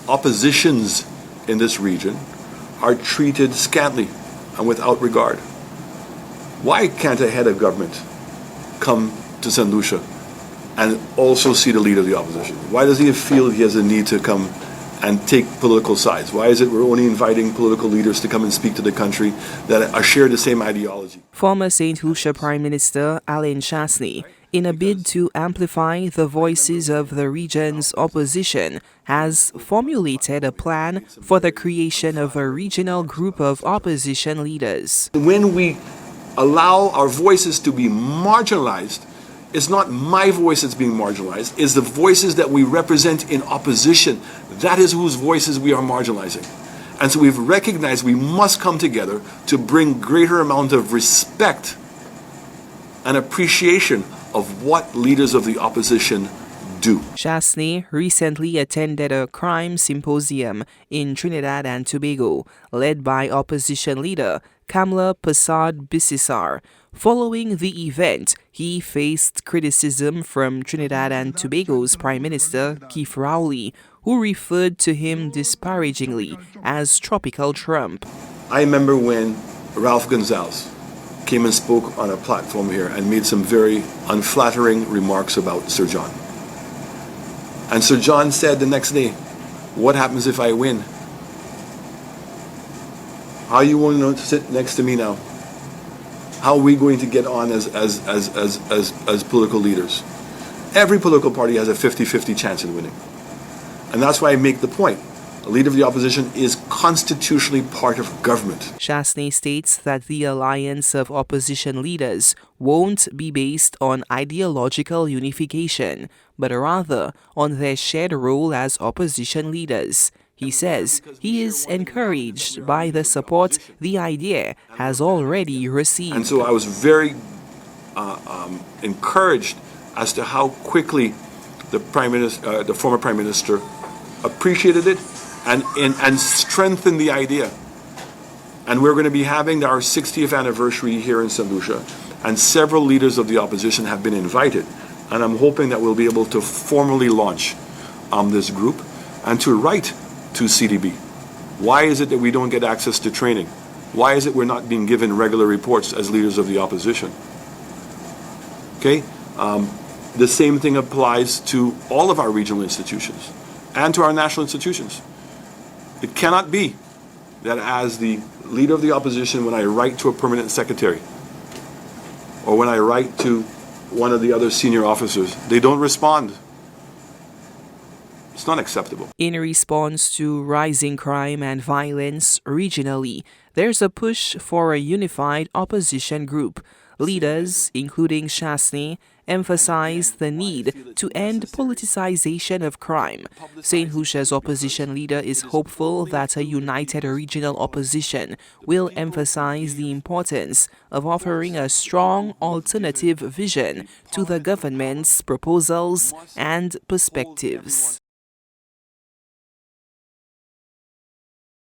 oppositions in this region are treated scantly and without regard. Why can't a head of government come to St. Lucia and also see the leader of the opposition? Why does he feel he has a need to come and take political sides? Why is it we're only inviting political leaders to come and speak to the country that share the same ideology? Former St. Lucia Prime Minister Allen Chastanet, in a bid to amplify the voices of the region's opposition, has formulated a plan for the creation of a regional group of opposition leaders. When we allow our voices to be marginalized, it's not my voice that's being marginalized, it's the voices that we represent in opposition. That is whose voices we are marginalizing. And so we've recognized we must come together to bring greater amount of respect and appreciation of what leaders of the opposition do. Chastanet recently attended a crime symposium in Trinidad and Tobago, led by opposition leader Kamla Persad-Bissessar. Following the event, he faced criticism from Trinidad and Tobago's Prime Minister Keith Rowley, who referred to him disparagingly as Tropical Trump. I remember when Ralph Gonzalez came and spoke on a platform here and made some very unflattering remarks about Sir John. And Sir John said the next day, "What happens if I win? How are you going to sit next to me now? How are we going to get on as political leaders?" Every political party has a 50-50 chance in winning. And that's why I make the point. A leader of the opposition is constitutionally part of government. Chastanet states that the alliance of opposition leaders won't be based on ideological unification, but rather on their shared role as opposition leaders. He says he is encouraged by the support the idea has already received. And so I was very encouraged as to how quickly the former Prime Minister appreciated it and strengthened the idea. And we're going to be having our 60th anniversary here in St. Lucia, and several leaders of the opposition have been invited. And I'm hoping that we'll be able to formally launch this group and to write to CDB. Why is it that we don't get access to training? Why is it we're not being given regular reports as leaders of the opposition? Okay? The same thing applies to all of our regional institutions and to our national institutions. It cannot be that as the leader of the opposition, when I write to a permanent secretary or when I write to one of the other senior officers, they don't respond. It's not acceptable. In response to rising crime and violence regionally, there's a push for a unified opposition group. Leaders, including Chastanet, emphasize the need to end politicization of crime. St. Lucia's opposition leader is hopeful that a united regional opposition will emphasize the importance of offering a strong alternative vision to the government's proposals and perspectives.